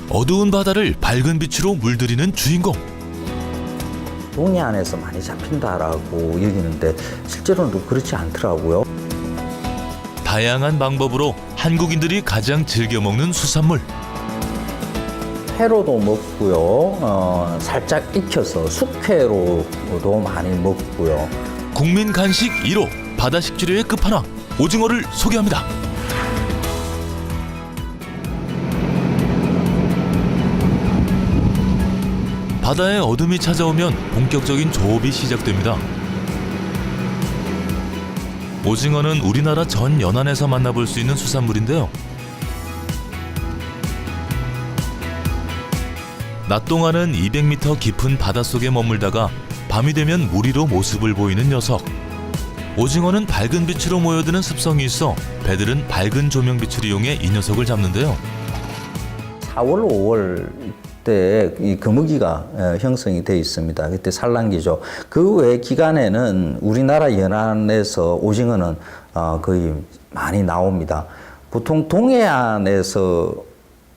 어두운 바다를 밝은 빛으로 물들이는 주인공. 동해안에서 많이 잡힌다라고 여기는데 실제로는 그렇지 않더라고요. 다양한 방법으로 한국인들이 가장 즐겨 먹는 수산물. 회로도 먹고요. 살짝 익혀서 숙회로도 많이 먹고요. 국민 간식 1호 바다 식재료의 끝판왕 오징어를 소개합니다. 바다에 어둠이 찾아오면 본격적인 조업이 시작됩니다. 오징어는 우리나라 전 연안에서 만나볼 수 있는 수산물인데요. 낮 동안은 200m 깊은 바닷속에 머물다가 밤이 되면 물 위로 모습을 보이는 녀석. 오징어는 밝은 빛으로 모여드는 습성이 있어 배들은 밝은 조명빛을 이용해 이 녀석을 잡는데요. 4월, 5월 때 이 거무기가 형성이 돼 있습니다. 그때 산란기죠. 그 외 기간에는 우리나라 연안에서 오징어는 거의 많이 나옵니다. 보통 동해안에서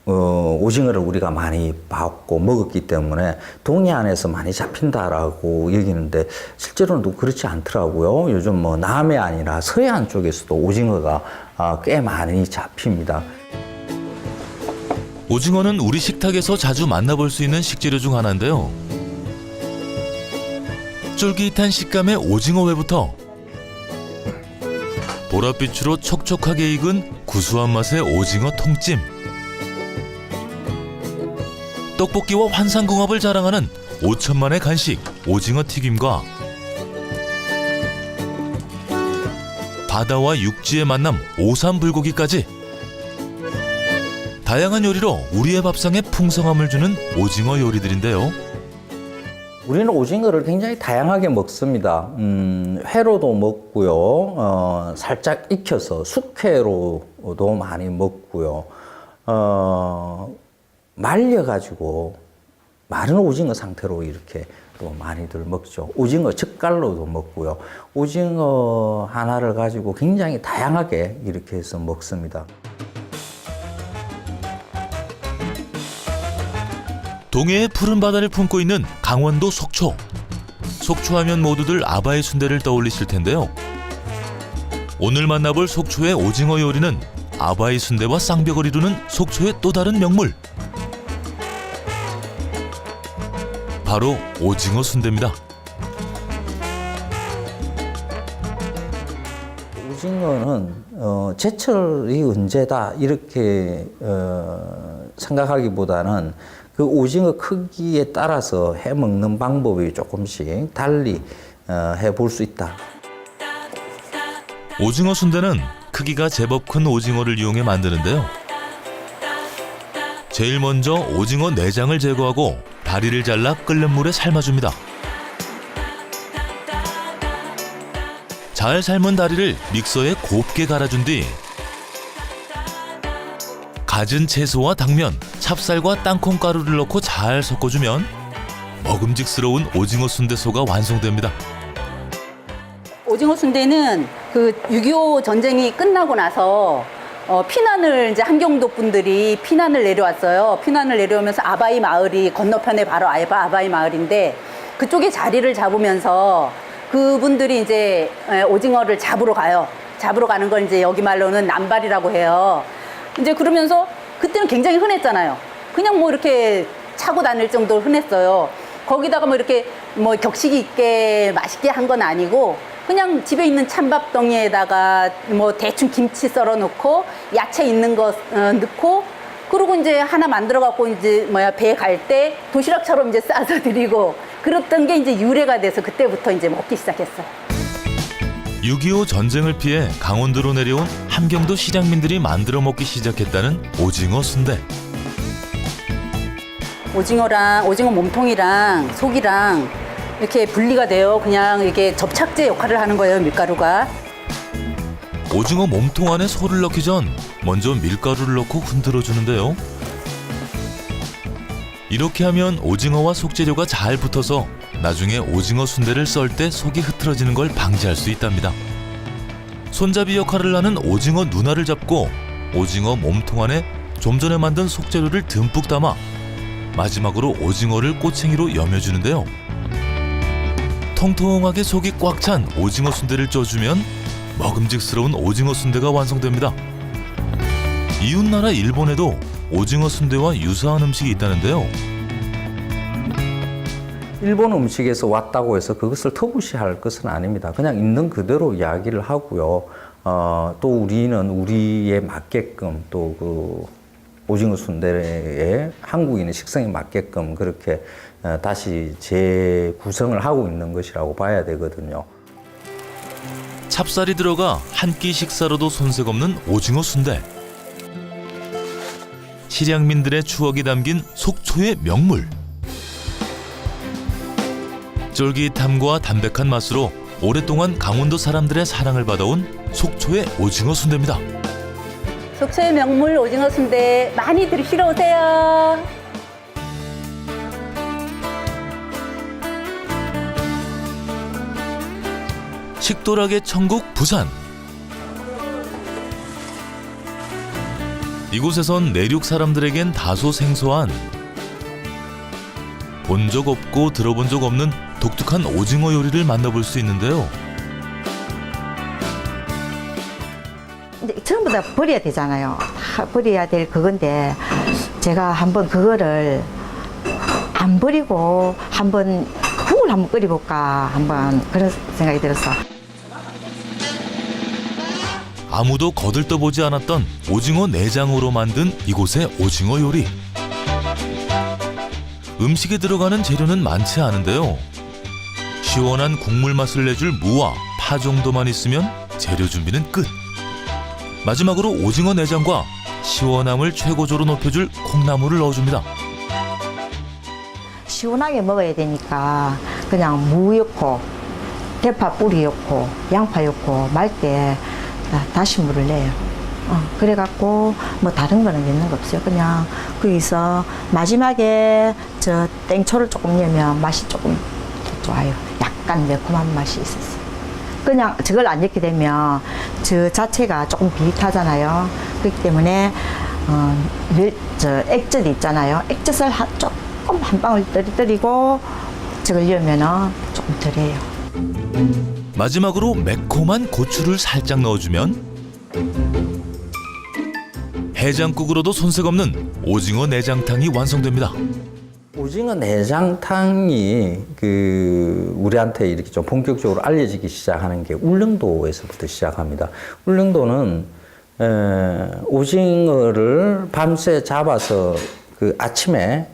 오징어를 우리가 많이 봤고 먹었기 때문에 동해안에서 많이 잡힌다라고 여기는데 실제로는 그렇지 않더라고요. 요즘 뭐 남해안이나 서해안 쪽에서도 오징어가 꽤 많이 잡힙니다. 오징어는 우리 식탁에서 자주 만나볼 수 있는 식재료 중 하나인데요. 쫄깃한 식감의 오징어회부터 보랏빛으로 촉촉하게 익은 구수한 맛의 오징어 통찜, 떡볶이와 환상궁합을 자랑하는 5천만의 간식 오징어 튀김과 바다와 육지의 만남 오삼불고기까지 다양한 요리로 우리의 밥상에 풍성함을 주는 오징어 요리들인데요. 우리는 오징어를 굉장히 다양하게 먹습니다. 회로도 먹고요. 살짝 익혀서 숙회로도 많이 먹고요. 말려가지고 마른 오징어 상태로 이렇게 또 많이들 먹죠. 오징어 젓갈로도 먹고요. 오징어 하나를 가지고 굉장히 다양하게 이렇게 해서 먹습니다. 동해의 푸른 바다를 품고 있는 강원도 속초. 속초하면 모두들 아바이 순대를 떠올리실 텐데요. 오늘 만나볼 속초의 오징어 요리는 아바이 순대와 쌍벽을 이루는 속초의 또 다른 명물. 바로 오징어 순대입니다. 오징어는 제철이 언제다 이렇게 생각하기보다는 그 오징어 크기에 따라서 해 먹는 방법이 조금씩 달리 해 볼 수 있다. 오징어 순대는 크기가 제법 큰 오징어를 이용해 만드는데요. 제일 먼저 오징어 내장을 제거하고 다리를 잘라 끓는 물에 삶아줍니다. 잘 삶은 다리를 믹서에 곱게 갈아준 뒤 갖은 채소와 당면, 찹쌀과 땅콩가루를 넣고 잘 섞어주면 먹음직스러운 오징어 순대소가 완성됩니다. 오징어 순대는 그 6.25 전쟁이 끝나고 나서 피난을 이제 함경도 분들이 피난을 내려왔어요. 피난을 내려오면서 아바이 마을이 건너편에 바로 아바이 마을인데 그쪽에 자리를 잡으면서 그분들이 이제 오징어를 잡으러 가요. 잡으러 가는 걸 이제 여기 말로는 남발이라고 해요. 이제 그러면서 그때는 굉장히 흔했잖아요. 그냥 뭐 이렇게 차고 다닐 정도로 흔했어요. 거기다가 뭐 이렇게 뭐 격식 있게 맛있게 한 건 아니고 그냥 집에 있는 찬밥덩이에다가 뭐 대충 김치 썰어 놓고 야채 있는 거 넣고 그리고 이제 하나 만들어 갖고 이제 배 갈 때 도시락처럼 이제 싸서 드리고 그랬던 게 이제 유래가 돼서 그때부터 이제 먹기 시작했어요. 6.25 전쟁을 피해 강원도로 내려온 함경도 실향민들이 만들어 먹기 시작했다는 오징어 순대. 오징어 몸통이랑 속이랑 이렇게 분리가 돼요. 그냥 이게 접착제 역할을 하는 거예요, 밀가루가. 오징어 몸통 안에 소를 넣기 전 먼저 밀가루를 넣고 흔들어 주는데요. 이렇게 하면 오징어와 속재료가 잘 붙어서 나중에 오징어 순대를 썰 때 속이 흐트러지는 걸 방지할 수 있답니다. 손잡이 역할을 하는 오징어 눈알을 잡고 오징어 몸통 안에 좀 전에 만든 속재료를 듬뿍 담아 마지막으로 오징어를 꼬챙이로 여며주는데요. 통통하게 속이 꽉 찬 오징어 순대를 쪄주면 먹음직스러운 오징어 순대가 완성됩니다. 이웃나라 일본에도 오징어 순대와 유사한 음식이 있다는데요. 일본 음식에서 왔다고 해서 그것을 터부시할 것은 아닙니다. 그냥 있는 그대로 이야기를 하고요. 또 우리는 우리에 맞게끔 또 그 오징어 순대의 한국인의 식성에 맞게끔 그렇게 다시 재구성을 하고 있는 것이라고 봐야 되거든요. 찹쌀이 들어가 한 끼 식사로도 손색 없는 오징어 순대. 실향민들의 추억이 담긴 속초의 명물. 쫄깃함과 담백한 맛으로 오랫동안 강원도 사람들의 사랑을 받아온 속초의 오징어 순대입니다. 속초의 명물 오징어 순대 많이 드시러 오세요. 식도락의 천국 부산. 이곳에선 내륙 사람들에겐 다소 생소한 본 적 없고 들어본 적 없는 독특한 오징어 요리를 만나볼 수 있는데요. 이제 전부 다 버려야 되잖아요. 다 버려야 될 그건데 제가 한번 그거를 안 버리고 한번 국을 한번 끓여볼까 한번 그런 생각이 들었어. 아무도 거들떠보지 않았던 오징어 내장으로 만든 이곳의 오징어 요리. 음식에 들어가는 재료는 많지 않은데요. 시원한 국물 맛을 내줄 무와 파 정도만 있으면 재료 준비는 끝. 마지막으로 오징어 내장과 시원함을 최고조로 높여줄 콩나물을 넣어줍니다. 시원하게 먹어야 되니까 그냥 무 넣고 대파 뿌리 넣고 양파 넣고 말 때 다시 물을 내요. 그래갖고 뭐 다른 거는 넣는 거 없어요. 그냥 거기서 마지막에 저 땡초를 조금 넣으면 맛이 조금 좋아요. 약간 매콤한 맛이 있었어요. 그냥 저걸 안 넣게 되면 저 자체가 조금 비릿하잖아요. 그렇기 때문에 저 액젓 있잖아요. 액젓을 조금 한 방울 떨어뜨리고 저걸 넣으면 조금 덜해요. 마지막으로 매콤한 고추를 살짝 넣어주면 해장국으로도 손색 없는 오징어 내장탕이 완성됩니다. 오징어 내장탕이 우리한테 이렇게 좀 본격적으로 알려지기 시작하는 게 울릉도에서부터 시작합니다. 울릉도는 오징어를 밤새 잡아서 아침에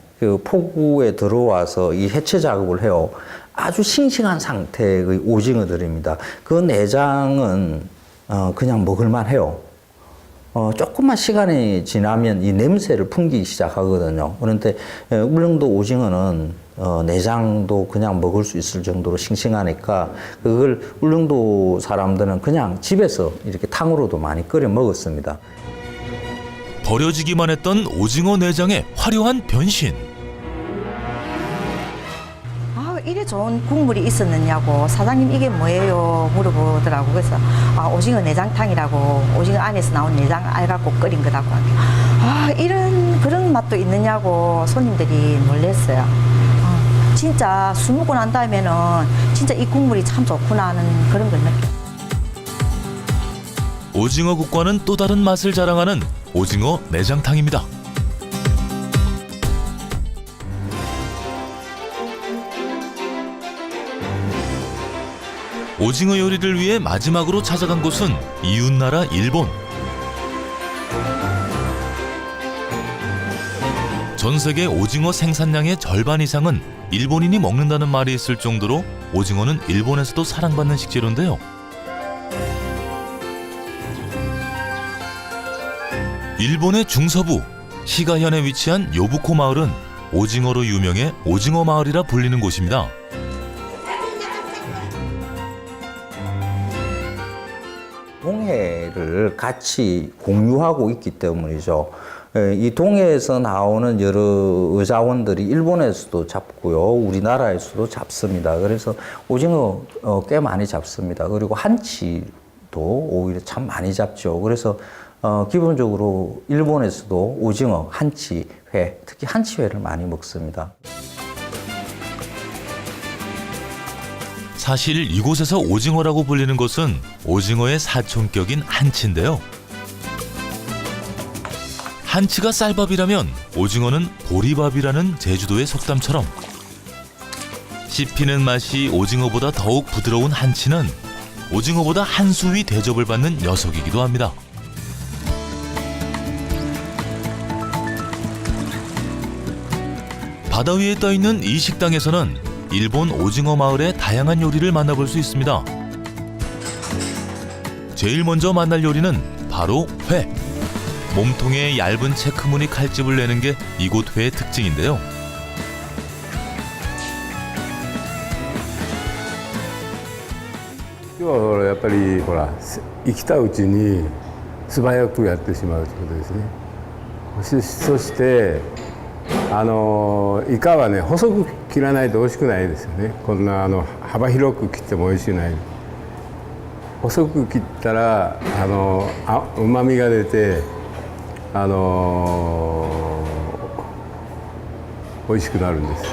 포구에 들어와서 이 해체 작업을 해요. 아주 싱싱한 상태의 오징어들입니다. 그 내장은 그냥 먹을만 해요. 조금만 시간이 지나면 이 냄새를 풍기기 시작하거든요. 그런데 울릉도 오징어는 내장도 그냥 먹을 수 있을 정도로 싱싱하니까 그걸 울릉도 사람들은 그냥 집에서 이렇게 탕으로도 많이 끓여 먹었습니다. 버려지기만 했던 오징어 내장의 화려한 변신. 이래 좋은 국물이 있었느냐고 사장님 이게 뭐예요 물어보더라고. 그래서 오징어 내장탕이라고 오징어 안에서 나온 내장 알갖고 끓인 거라고 하게. 이런 그런 맛도 있느냐고 손님들이 놀랬어요. 진짜 술 먹고 난 다음에는 진짜 이 국물이 참 좋구나 하는 그런 걸 느껴요. 오징어국과는 또 다른 맛을 자랑하는 오징어 내장탕입니다. 오징어 요리를 위해 마지막으로 찾아간 곳은 이웃나라 일본. 전 세계 오징어 생산량의 절반 이상은 일본인이 먹는다는 말이 있을 정도로 오징어는 일본에서도 사랑받는 식재료인데요. 일본의 중서부 시가현에 위치한 요부코 마을은 오징어로 유명해 오징어 마을이라 불리는 곳입니다. 동해를 같이 공유하고 있기 때문이죠. 이 동해에서 나오는 여러 어자원들이 일본에서도 잡고요, 우리나라에서도 잡습니다. 그래서 오징어 꽤 많이 잡습니다. 그리고 한치도 오히려 참 많이 잡죠. 그래서 기본적으로 일본에서도 오징어, 한치회, 특히 한치회를 많이 먹습니다. 사실 이곳에서 오징어라고 불리는 것은 오징어의 사촌격인 한치인데요. 한치가 쌀밥이라면 오징어는 보리밥이라는 제주도의 속담처럼 씹히는 맛이 오징어보다 더욱 부드러운 한치는 오징어보다 한 수 위 대접을 받는 녀석이기도 합니다. 바다 위에 떠있는 이 식당에서는 일본 오징어 마을의 다양한 요리를 만나볼 수 있습니다. 제일 먼저 만날 요리는 바로 회. 몸통에 얇은 체크무늬 칼집을 내는 게 이곳 회의 특징인데요.今日はやっぱりほら生きたうちに素早くやってしまうということですね。そしてイカはね細く切らないと美味しくないですよね。こんな幅広く切っても美味しくない。細く切ったら旨味が出て美味しくなるんです。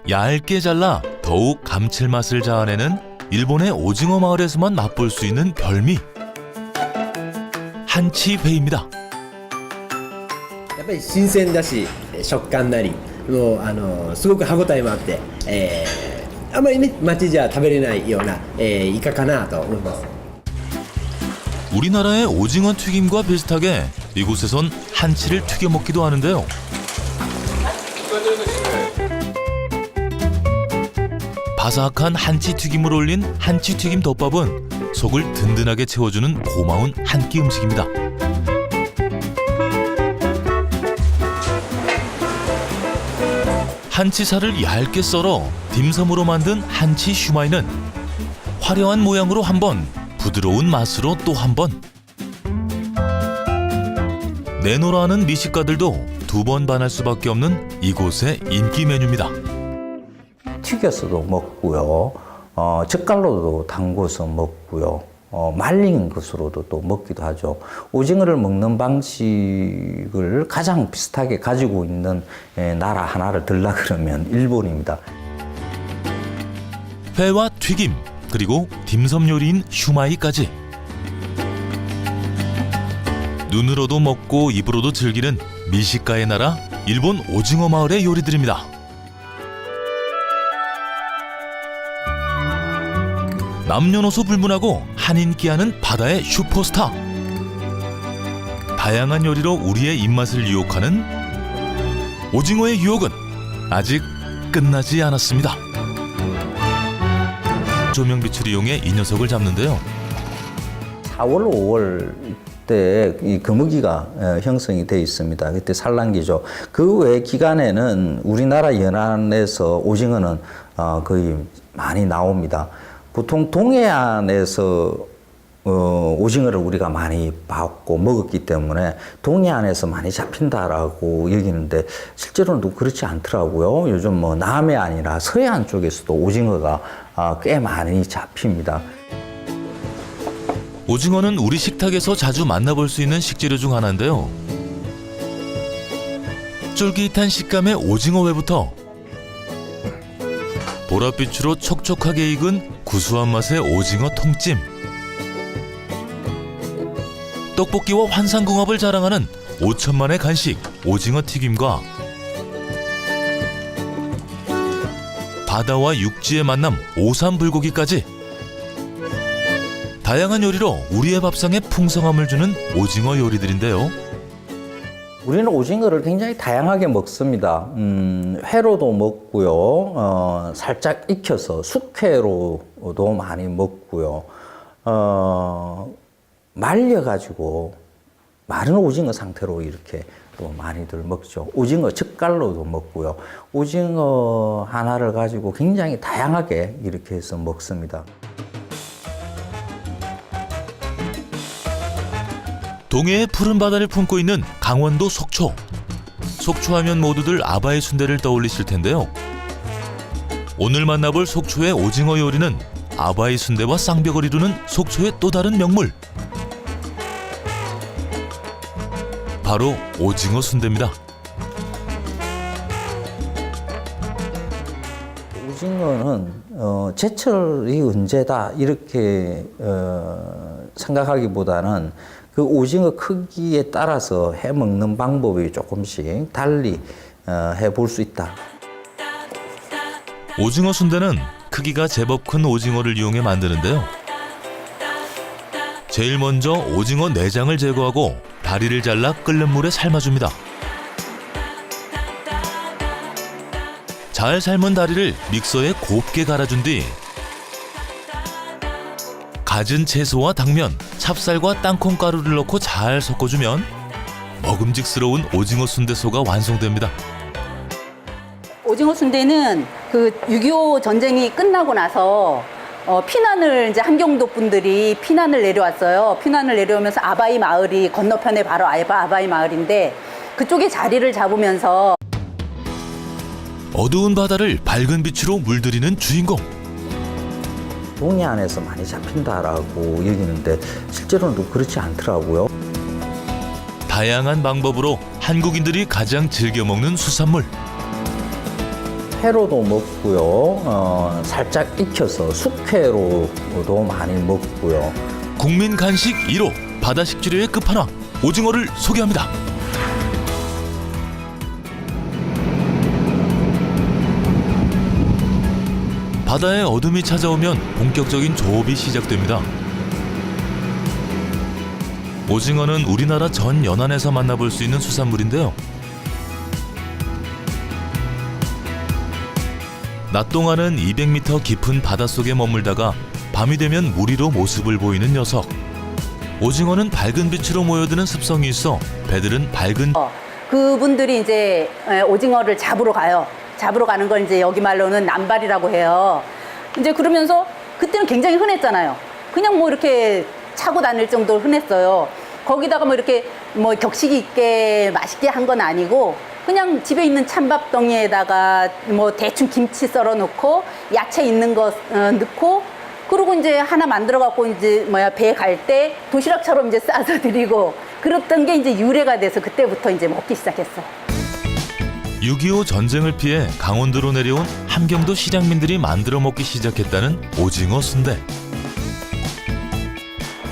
얇게 잘라 더욱 감칠맛을 자아내는 일본의 오징어 마을에서만 맛볼 수 있는 별미 한치회입니다. やっぱり新鮮だし食感なりもうすごく歯ごたえもあって、あんまりね町じゃ食べれないような、イカかなと思います。 우리나라의 오징어 튀김과 비슷하게 이곳에선 한치를 튀겨 먹기도 하는데요. 바삭한 한치 튀김을 올린 한치 튀김 덮밥은 속을 든든하게 채워주는 고마운 한 끼 음식입니다. 한치살을 얇게 썰어 딤섬으로 만든 한치 슈마이는 화려한 모양으로 한 번, 부드러운 맛으로 또 한 번. 내노라 하는 미식가들도 두 번 반할 수밖에 없는 이곳의 인기 메뉴입니다. 튀겨서도 먹고요. 젓갈로도 담궈서 먹고요. 말린 것으로도 또 먹기도 하죠. 오징어를 먹는 방식을 가장 비슷하게 가지고 있는 나라 하나를 들라 그러면 일본입니다. 회와 튀김, 그리고 딤섬 요리인 슈마이까지. 눈으로도 먹고 입으로도 즐기는 미식가의 나라 일본 오징어 마을의 요리들입니다. 남녀노소 불문하고 한인기하는 바다의 슈퍼스타. 다양한 요리로 우리의 입맛을 유혹하는 오징어의 유혹은 아직 끝나지 않았습니다. 조명빛을 이용해 이 녀석을 잡는데요. 4월, 5월 때 이 거무기가 형성이 돼 있습니다. 그때 산란기죠. 그 외 기간에는 우리나라 연안에서 오징어는 거의 많이 나옵니다. 보통 동해안에서 오징어를 우리가 많이 봤고 먹었기 때문에 동해안에서 많이 잡힌다라고 여기는데 실제로는 또 그렇지 않더라고요. 요즘 뭐 남해안이나 서해안 쪽에서도 오징어가 꽤 많이 잡힙니다. 오징어는 우리 식탁에서 자주 만나볼 수 있는 식재료 중 하나인데요. 쫄깃한 식감의 오징어회부터 보랏빛으로 촉촉하게 익은 구수한 맛의 오징어 통찜, 떡볶이와 환상궁합을 자랑하는 5천만의 간식 오징어 튀김과 바다와 육지의 만남 오삼불고기까지 다양한 요리로 우리의 밥상에 풍성함을 주는 오징어 요리들인데요. 우리는 오징어를 굉장히 다양하게 먹습니다. 회로도 먹고요. 살짝 익혀서 숙회로도 많이 먹고요. 말려가지고 마른 오징어 상태로 이렇게 또 많이들 먹죠. 오징어 젓갈로도 먹고요. 오징어 하나를 가지고 굉장히 다양하게 이렇게 해서 먹습니다. 동해의 푸른 바다를 품고 있는 강원도 속초. 속초하면 모두들 아바이 순대를 떠올리실 텐데요. 오늘 만나볼 속초의 오징어 요리는 아바이 순대와 쌍벽을 이루는 속초의 또 다른 명물. 바로 오징어 순대입니다. 오징어는 제철이 언제다 이렇게 생각하기보다는 그 오징어 크기에 따라서 해 먹는 방법이 조금씩 달리 해볼 수 있다. 오징어 순대는 크기가 제법 큰 오징어를 이용해 만드는데요. 제일 먼저 오징어 내장을 제거하고 다리를 잘라 끓는 물에 삶아줍니다. 잘 삶은 다리를 믹서에 곱게 갈아준 뒤 갖은 채소와 당면, 찹쌀과 땅콩가루를 넣고 잘 섞어주면 먹음직스러운 오징어 순대소가 완성됩니다. 오징어 순대는 그 6.25 전쟁이 끝나고 나서 피난을 이제 함경도 분들이 피난을 내려왔어요. 피난을 내려오면서 아바이 마을이 건너편에 바로 아바이 마을인데 그쪽에 자리를 잡으면서 어두운 바다를 밝은 빛으로 물들이는 주인공. 동해안에서 많이 잡힌다라고 여기는데 실제로는 또 그렇지 않더라고요. 다양한 방법으로 한국인들이 가장 즐겨 먹는 수산물. 회로도 먹고요. 살짝 익혀서 숙회로도 많이 먹고요. 국민 간식 1호 바다 식재료의 끝판왕 오징어를 소개합니다. 바다에 어둠이 찾아오면 본격적인 조업이 시작됩니다. 오징어는 우리나라 전 연안에서 만나볼 수 있는 수산물인데요. 낮 동안은 200m 깊은 바닷속에 머물다가 밤이 되면 물 위로 모습을 보이는 녀석. 오징어는 밝은 빛으로 모여드는 습성이 있어 배들은 밝은 그분들이 이제 오징어를 잡으러 가요. 잡으러 가는 걸 이제 여기 말로는 남발이라고 해요. 이제 그러면서 그때는 굉장히 흔했잖아요. 그냥 뭐 이렇게 차고 다닐 정도로 흔했어요. 거기다가 뭐 이렇게 뭐 격식이 있게 맛있게 한 건 아니고 그냥 집에 있는 찬밥덩이에다가 뭐 대충 김치 썰어 놓고 야채 있는 거 넣고 그리고 이제 하나 만들어 갖고 이제 배 갈 때 도시락처럼 이제 싸서 드리고 그랬던 게 이제 유래가 돼서 그때부터 이제 먹기 시작했어요. 6.25 전쟁을 피해 강원도로 내려온 함경도 실향민들이 만들어 먹기 시작했다는 오징어 순대.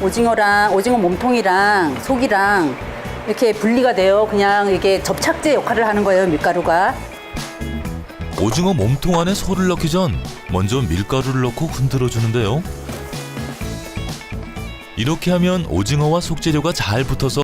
오징어 몸통이랑 속이랑 이렇게 분리가 돼요. 그냥 이게 접착제 역할을 하는 거예요, 밀가루가. 오징어 몸통 안에 소를 넣기 전 먼저 밀가루를 넣고 흔들어 주는데요. 이렇게 하면 오징어와 속재료가 잘 붙어서